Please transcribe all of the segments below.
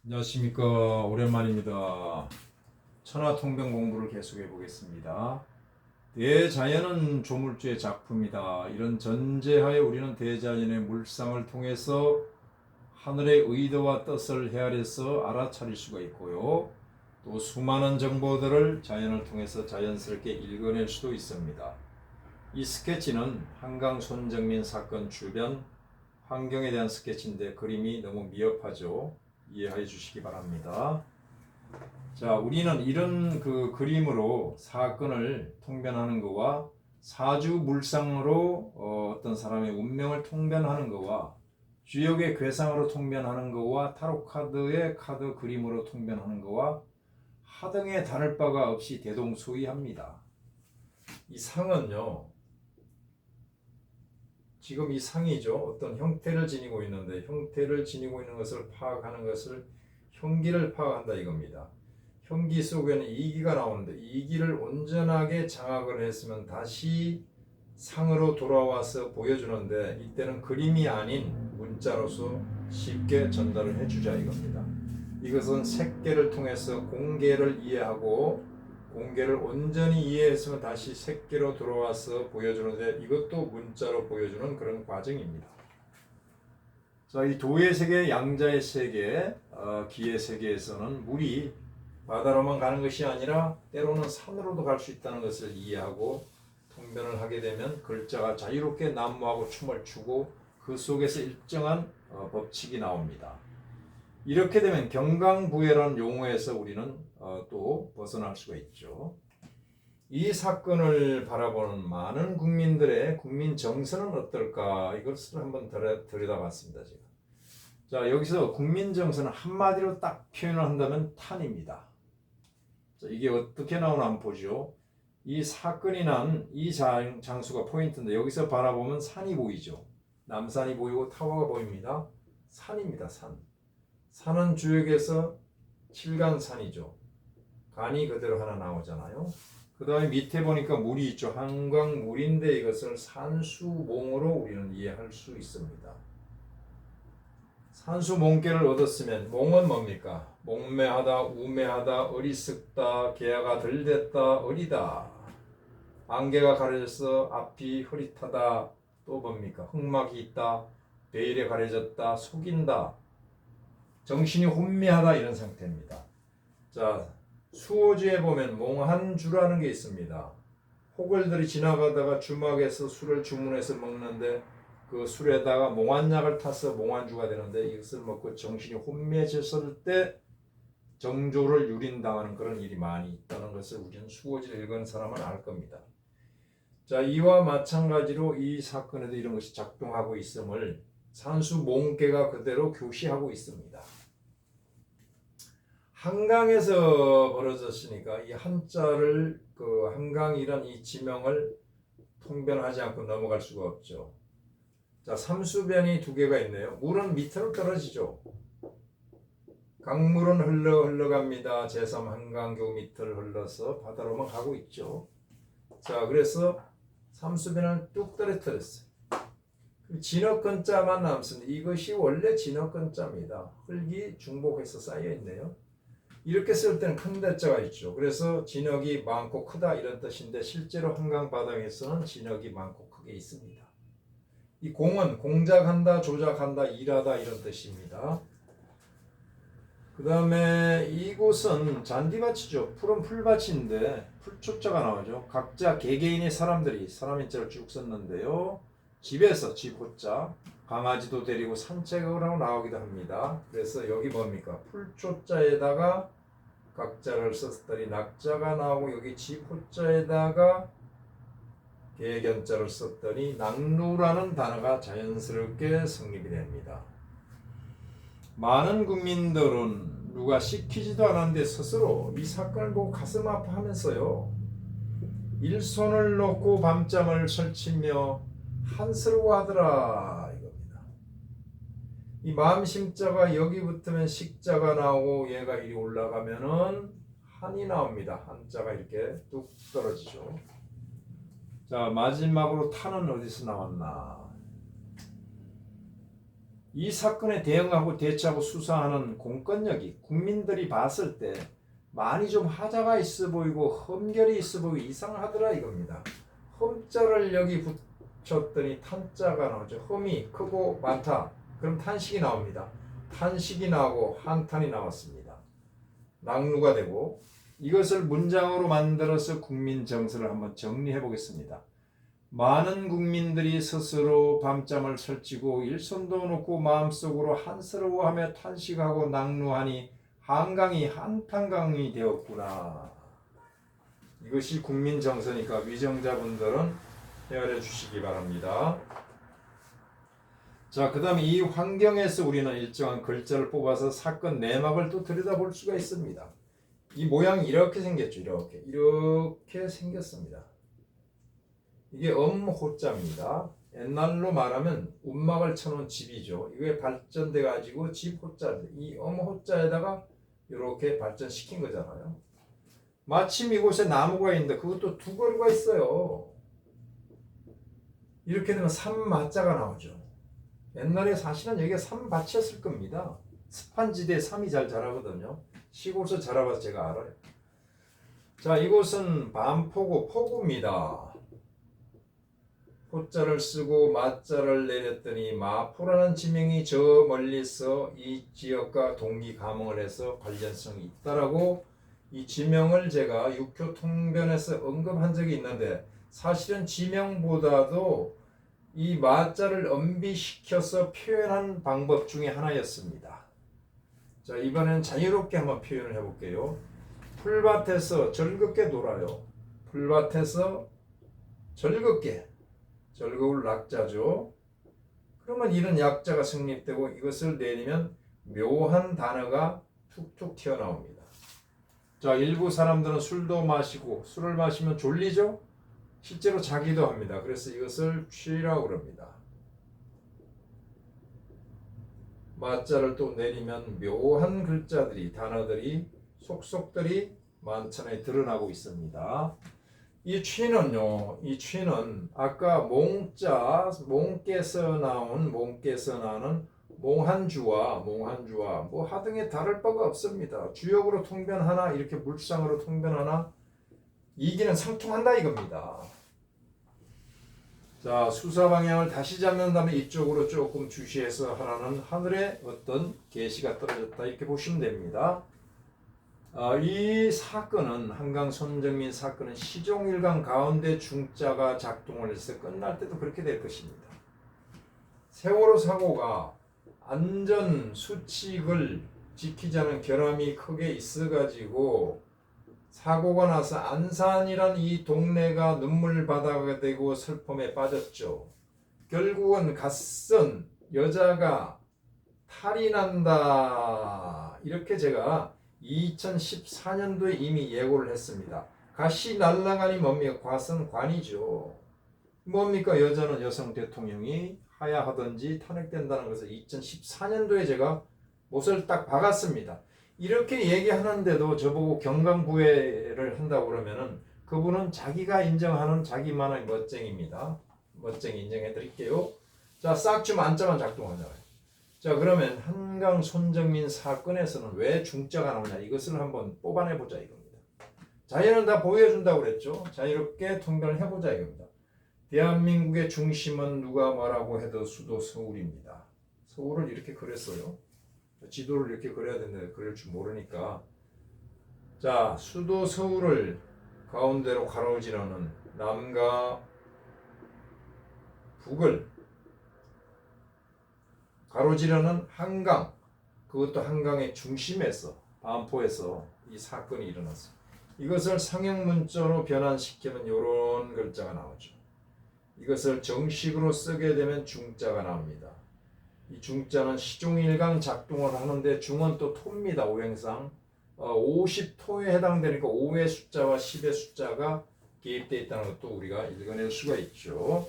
안녕하십니까. 오랜만입니다. 천하통변 공부를 계속해 보겠습니다. 대자연은 조물주의 작품이다. 이런 전제하에 우리는 대자연의 물상을 통해서 하늘의 의도와 뜻을 헤아려서 알아차릴 수가 있고요. 또 수많은 정보들을 자연을 통해서 자연스럽게 읽어낼 수도 있습니다. 이 스케치는 한강 손정민 사건 주변 환경에 대한 스케치인데 그림이 너무 미흡하죠. 이해해 주시기 바랍니다. 자, 우리는 이런 그림으로 사건을 통변하는 것과 사주 물상으로 어떤 사람의 운명을 통변하는 것과 주역의 괴상으로 통변하는 것과 타로 카드의 카드 그림으로 통변하는 것과 하등에 다를 바가 없이 대동소이합니다. 이 상은요, 지금 이 상이죠. 어떤 형태를 지니고 있는데 형태를 지니고 있는 것을 파악하는 것을 형기를 파악한다 이겁니다. 형기 속에는 이기가 나오는데 이기를 온전하게 장악을 했으면 다시 상으로 돌아와서 보여주는데 이때는 그림이 아닌 문자로서 쉽게 전달을 해주자 이겁니다. 이것은 색계를 통해서 공계를 이해하고 공계를 온전히 이해했으면 다시 색계로 돌아와서 보여주는데 이것도 문자로 보여주는 그런 과정입니다. 자, 이 도의 세계, 양자의 세계, 기의 세계에서는 물이 바다로만 가는 것이 아니라 때로는 산으로도 갈 수 있다는 것을 이해하고 통변을 하게 되면 글자가 자유롭게 난무하고 춤을 추고 그 속에서 일정한 법칙이 나옵니다. 이렇게 되면 경강부회라는 용어에서 우리는 또 벗어날 수가 있죠. 이 사건을 바라보는 많은 국민들의 국민 정서는 어떨까 이것을 한번 들여다봤습니다. 제가. 자, 여기서 국민 정서는 한마디로 딱 표현을 한다면 탄입니다. 자, 이게 어떻게 나오나 한번 보죠. 이 사건이 난 이 장수가 포인트인데 여기서 바라보면 산이 보이죠. 남산이 보이고 타워가 보입니다. 산입니다. 산. 산은 주역에서 칠간산이죠. 간이 그대로 하나 나오잖아요. 그 다음에 밑에 보니까 물이 있죠. 한강물인데 이것을 산수몽으로 우리는 이해할 수 있습니다. 산수몽계를 얻었으면 몽은 뭡니까? 몽매하다, 우매하다, 어리석다, 계야가 덜 됐다, 어리다. 안개가 가려져서 앞이 흐릿하다. 또 뭡니까? 흑막이 있다, 베일에 가려졌다, 속인다. 정신이 혼미하다 이런 상태입니다. 자, 수호지에 보면 몽한주라는 게 있습니다. 호걸들이 지나가다가 주막에서 술을 주문해서 먹는데 그 술에다가 몽환약을 타서 몽환주가 되는데 이것을 먹고 정신이 혼미해졌을 때 정조를 유린당하는 그런 일이 많이 있다는 것을 우리는 수호지를 읽은 사람은 알 겁니다. 자, 이와 마찬가지로 이 사건에도 이런 것이 작동하고 있음을 산수몽계가 그대로 교시하고 있습니다. 한강에서 벌어졌으니까 이 한자를 한강이란 이 지명을 통변하지 않고 넘어갈 수가 없죠. 자, 삼수변이 두 개가 있네요. 물은 밑으로 떨어지죠. 강물은 흘러갑니다. 제3 한강교 밑을 흘러서 바다로만 가고 있죠. 자, 그래서 삼수변을 뚝 떨어뜨렸어요. 진흙근자만 남습니다. 이것이 원래 진흙근자입니다. 흙이 중복해서 쌓여 있네요. 이렇게 쓸 때는 큰 대자가 있죠. 그래서 진흙이 많고 크다 이런 뜻인데 실제로 한강 바닥에서는 진흙이 많고 크게 있습니다. 이 공은 공작한다, 조작한다, 일하다 이런 뜻입니다. 그 다음에 이곳은 잔디밭이죠. 푸른 풀밭인데 풀초자가 나오죠. 각자 개개인의 사람인자를 쭉 썼는데요. 집에서 집호자, 강아지도 데리고 산책을 하고 나오기도 합니다. 그래서 여기 뭡니까? 풀초자에다가 각자를 썼더니 낙자가 나오고 여기 집호자에다가 개견자를 썼더니 낙루라는 단어가 자연스럽게 성립이 됩니다. 많은 국민들은 누가 시키지도 않았는데 스스로 이 사건을 보고 가슴 아파하면서요. 일손을 놓고 밤잠을 설치며 한스러워하더라 이겁니다. 이 마음심자가 여기 붙으면 식자가 나오고 얘가 이리 올라가면은 한이 나옵니다. 한자가 이렇게 뚝 떨어지죠. 자, 마지막으로 탄은 어디서 나왔나? 이 사건에 대응하고 대처하고 수사하는 공권력이 국민들이 봤을 때 많이 좀 하자가 있어 보이고 험결이 있어 보이고 이상하더라 이겁니다. 험자를 여기 붙였더니 탄자가 나오죠. 험이 크고 많다. 그럼 탄식이 나옵니다. 탄식이 나오고 한탄이 나왔습니다. 낭루가 되고 이것을 문장으로 만들어서 국민 정서를 한번 정리해 보겠습니다. 많은 국민들이 스스로 밤잠을 설치고 일손도 놓고 마음속으로 한스러워하며 탄식하고 낭루하니 한강이 한탄강이 되었구나. 이것이 국민 정서니까 위정자분들은 헤아려 주시기 바랍니다. 자, 그 다음에 이 환경에서 우리는 일정한 글자를 뽑아서 사건 내막을 또 들여다볼 수가 있습니다. 이 모양이 이렇게 생겼죠. 이렇게 생겼습니다. 이게 엄호자입니다. 옛날로 말하면 움막을 쳐놓은 집이죠. 이게 발전돼 가지고 집 호자인데 이 엄호자에다가 이렇게 발전시킨 거잖아요. 마침 이곳에 나무가 있는데 그것도 두 그루가 있어요. 이렇게 되면 삼마자가 나오죠. 옛날에 사실은 여기가 삼밭이었을 겁니다. 습한 지대에 삼이 잘 자라거든요. 시골에서 자라봐서 제가 알아요. 자, 이곳은 반포구 포구입니다. 호자를 쓰고 마자를 내렸더니 마포라는 지명이 저 멀리서 이 지역과 동기 감흥을 해서 관련성이 있다라고 이 지명을 제가 육교통변에서 언급한 적이 있는데 사실은 지명보다도 이 마자를 엄비시켜서 표현한 방법 중에 하나였습니다. 자, 이번에는 자유롭게 한번 표현을 해볼게요. 풀밭에서 즐겁게 놀아요. 풀밭에서 즐겁게. 즐거울 낙자죠. 그러면 이런 약자가 성립되고 이것을 내리면 묘한 단어가 툭툭 튀어나옵니다. 자, 일부 사람들은 술도 마시고 술을 마시면 졸리죠? 실제로 자기도 합니다. 그래서 이것을 취라고 그럽니다. 마자를 또 내리면 묘한 글자들이 단어들이 속속들이 만천에 드러나고 있습니다. 이 취는요, 이 취는 아까 몽께서 나는 몽한주와 뭐 하등에 다를 바가 없습니다. 주역으로 통변하나 이렇게 물상으로 통변하나 이기는 상통한다 이겁니다. 자, 수사 방향을 다시 잡는다면 이쪽으로 조금 주시해서 하라는 하늘에 어떤 계시가 떨어졌다 이렇게 보시면 됩니다. 이 사건은 한강 손정민 사건은 시종일관 가운데 중자가 작동을 해서 끝날 때도 그렇게 될 것입니다. 세월호 사고가 안전 수칙을 지키지 않은 결함이 크게 있어가지고 사고가 나서 안산이란 이 동네가 눈물바다가 되고 슬픔에 빠졌죠. 결국은 갓선 여자가 탈이 난다 이렇게 제가 2014년도에 이미 예고를 했습니다. 갓이 날아가니 뭡니까? 갓은 관이죠. 뭡니까? 여자는 여성 대통령이 하야하든지 탄핵된다는 것을 2014년도에 제가 못을 딱 박았습니다. 이렇게 얘기하는데도 저보고 경강부회를 한다고 그러면은 그분은 자기가 인정하는 자기만의 멋쟁이입니다. 멋쟁이 인정해 드릴게요. 자, 싹주 만자만 작동하잖아요. 자, 그러면 한강 손정민 사건에서는 왜 중자가 나오냐 이것을 한번 뽑아내보자 이겁니다. 자유는 다 보여준다고 그랬죠. 자유롭게 통변을 해보자 이겁니다. 대한민국의 중심은 누가 뭐라고 해도 수도 서울입니다. 서울을 이렇게 그렸어요. 지도를 이렇게 그려야 되는데 그릴 줄 모르니까 자, 수도 서울을 가운데로 가로지르는 남과 북을 가로지르는 한강, 그것도 한강의 중심에서 반포에서 이 사건이 일어났어요. 이것을 상형문자로 변환시키면 이런 글자가 나오죠. 이것을 정식으로 쓰게 되면 중자가 나옵니다. 이 중자는 시종일관 작동을 하는데 중은 또 토입니다. 오행상 50토에 해당되니까 5의 숫자와 10의 숫자가 개입되어 있다는 것도 우리가 읽어낼 수가 있죠.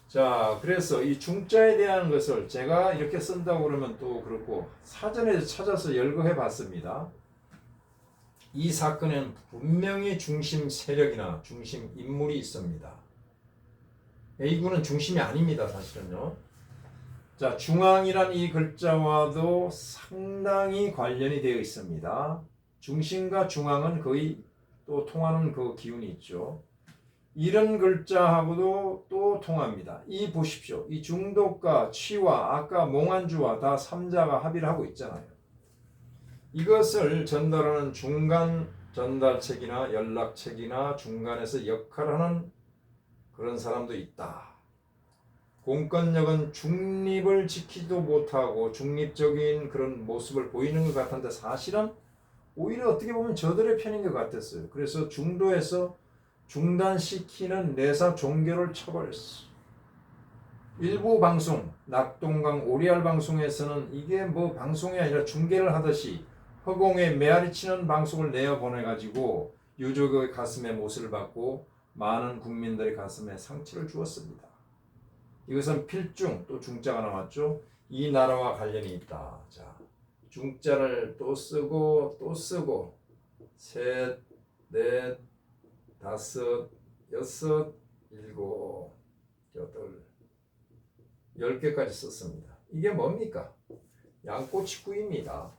자, 그래서 이 중자에 대한 것을 제가 이렇게 쓴다고 그러면 또 그렇고 사전에 찾아서 열거해 봤습니다. 이 사건에는 분명히 중심 세력이나 중심 인물이 있습니다. A군은 중심이 아닙니다. 사실은요. 자, 중앙이란 이 글자와도 상당히 관련이 되어 있습니다. 중심과 중앙은 거의 또 통하는 그 기운이 있죠. 이런 글자하고도 또 통합니다. 이 보십시오. 이 중독과 치와 아까 몽환주와 다 삼자가 합의를 하고 있잖아요. 이것을 전달하는 중간 전달책이나 연락책이나 중간에서 역할하는 그런 사람도 있다. 공권력은 중립을 지키지도 못하고 중립적인 그런 모습을 보이는 것 같은데 사실은 오히려 어떻게 보면 저들의 편인 것 같았어요. 그래서 중도에서 중단시키는 내사 종교를 쳐버렸어. 일부 방송, 낙동강 오리알 방송에서는 이게 뭐 방송이 아니라 중계를 하듯이 허공에 메아리 치는 방송을 내어보내가지고 유족의 가슴에 못을 받고 많은 국민들의 가슴에 상처를 주었습니다. 이것은 필중, 또 중자가 나왔죠. 이 나라와 관련이 있다. 자, 중자를 또 쓰고 또 쓰고 셋, 넷, 다섯, 여섯, 일곱, 여덟, 10개까지 썼습니다. 이게 뭡니까? 양꼬치구이입니다.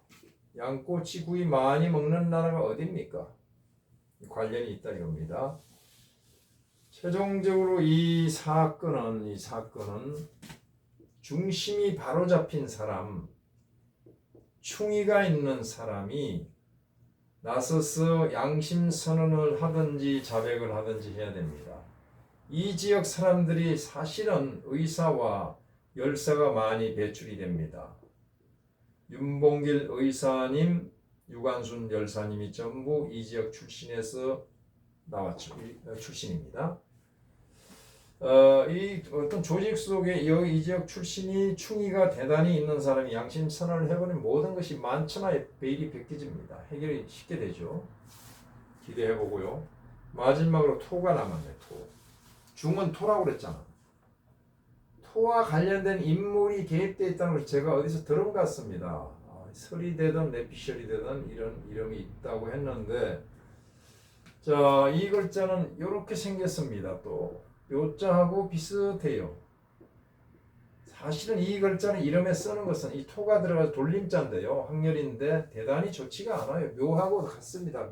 양꼬치구이 많이 먹는 나라가 어디입니까? 관련이 있다 이겁니다. 최종적으로 이 사건은 중심이 바로 잡힌 사람, 충의가 있는 사람이 나서서 양심 선언을 하든지 자백을 하든지 해야 됩니다. 이 지역 사람들이 사실은 의사와 열사가 많이 배출이 됩니다. 윤봉길 의사님, 유관순 열사님이 전부 이 지역 출신에서 나왔죠. 출신입니다. 이 어떤 조직 속에 이 지역 출신이 충의가 대단히 있는 사람이 양심 선언을 해버리면 모든 것이 만천하에 베일이 벗겨집니다. 해결이 쉽게 되죠. 기대해보고요. 마지막으로 토가 남았네. 토. 중은 토라고 그랬잖아. 토와 관련된 인물이 개입되어 있다는 걸 제가 어디서 들은 것 같습니다. 설이 되든 내피셜이 되든 이런 이름이 있다고 했는데, 자, 이 글자는 이렇게 생겼습니다. 또 묘자하고 비슷해요. 사실은 이 글자는 이름에 쓰는 것은 이 토가 들어가서 돌림자인데요. 확렬인데 대단히 좋지가 않아요. 묘하고 같습니다.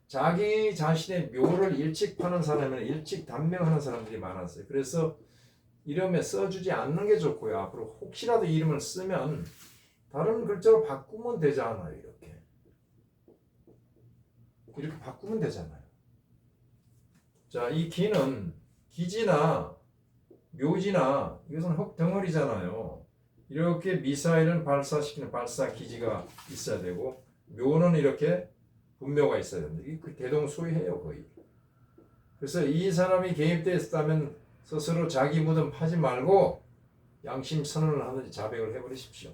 자기 자신의 묘를 일찍파는 사람은 일찍단명하는 사람들이 많았어요. 그래서 이름에 써주지 않는 게 좋고요. 앞으로 혹시라도 이름을 쓰면 다른 글자로 바꾸면 되잖아요. 이렇게 바꾸면 되잖아요. 자, 이 기는 기지나 묘지나 이것은 흙덩어리잖아요. 이렇게 미사일을 발사시키는 발사 기지가 있어야 되고 묘는 이렇게 분묘가 있어야 됩니다. 이게 대동소이해요 거의. 그래서 이 사람이 개입되어 있다면 스스로 자기 무덤 파지 말고 양심 선언을 하든지 자백을 해버리십시오.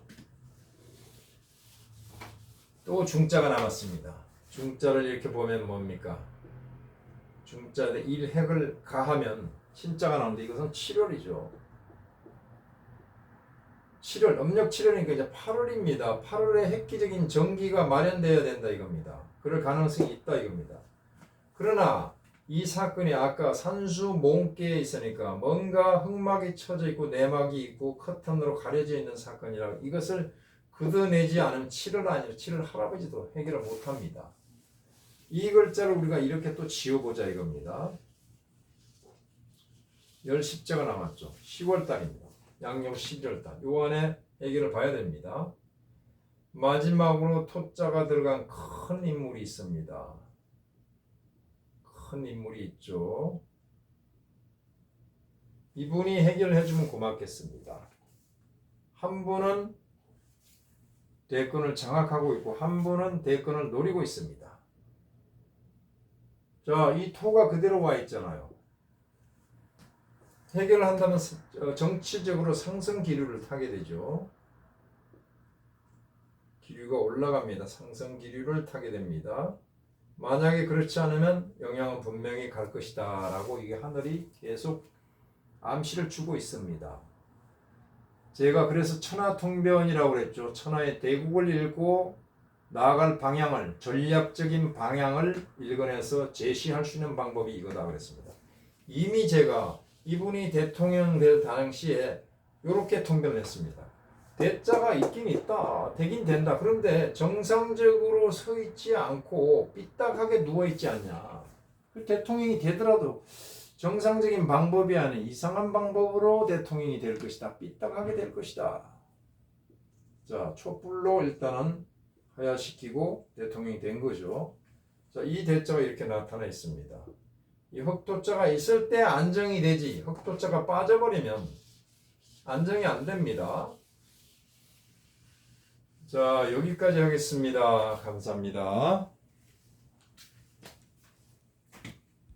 또 중자가 남았습니다. 중자를 이렇게 보면 뭡니까? 중자에 일획을 가하면 신자가 나오는데 이것은 7월이죠. 7월, 음력 7월이니까 이제 8월입니다. 8월에 획기적인 정기가 마련되어야 된다 이겁니다. 그럴 가능성이 있다 이겁니다. 그러나 이 사건이 아까 산수 몽계에 있으니까 뭔가 흑막이 쳐져 있고 내막이 있고 커튼으로 가려져 있는 사건이라 이것을 걷어내지 않으면 7월 아니라 7월 할아버지도 해결을 못합니다. 이 글자를 우리가 이렇게 또 지어보자 이겁니다. 열 십자가 남았죠. 10월달입니다. 양력 11월달. 요 안에 해결을 봐야 됩니다. 마지막으로 토자가 들어간 큰 인물이 있습니다. 큰 인물이 있죠. 이분이 해결해주면 고맙겠습니다. 한 분은 대권을 장악하고 있고 한 분은 대권을 노리고 있습니다. 자, 이 토가 그대로 와 있잖아요. 해결을 한다면 정치적으로 상승 기류를 타게 되죠. 기류가 올라갑니다. 상승 기류를 타게 됩니다. 만약에 그렇지 않으면 영향은 분명히 갈 것이다 라고 이게 하늘이 계속 암시를 주고 있습니다. 제가 그래서 천하통변이라고 그랬죠. 천하의 대국을 읽고 나아갈 방향을, 전략적인 방향을 읽어내서 제시할 수 있는 방법이 이거다 그랬습니다. 이미 제가 이분이 대통령 될 당시에 이렇게 통변을 했습니다. 대자가 있긴 있다. 되긴 된다. 그런데 정상적으로 서 있지 않고 삐딱하게 누워 있지 않냐. 그 대통령이 되더라도 정상적인 방법이 아닌 이상한 방법으로 대통령이 될 것이다. 삐딱하게 될 것이다. 자, 촛불로 일단은 하야시키고 대통령이 된 거죠. 자, 이 대자가 이렇게 나타나 있습니다. 이 흑토자가 있을 때 안정이 되지, 흑토자가 빠져버리면 안정이 안 됩니다. 자, 여기까지 하겠습니다. 감사합니다.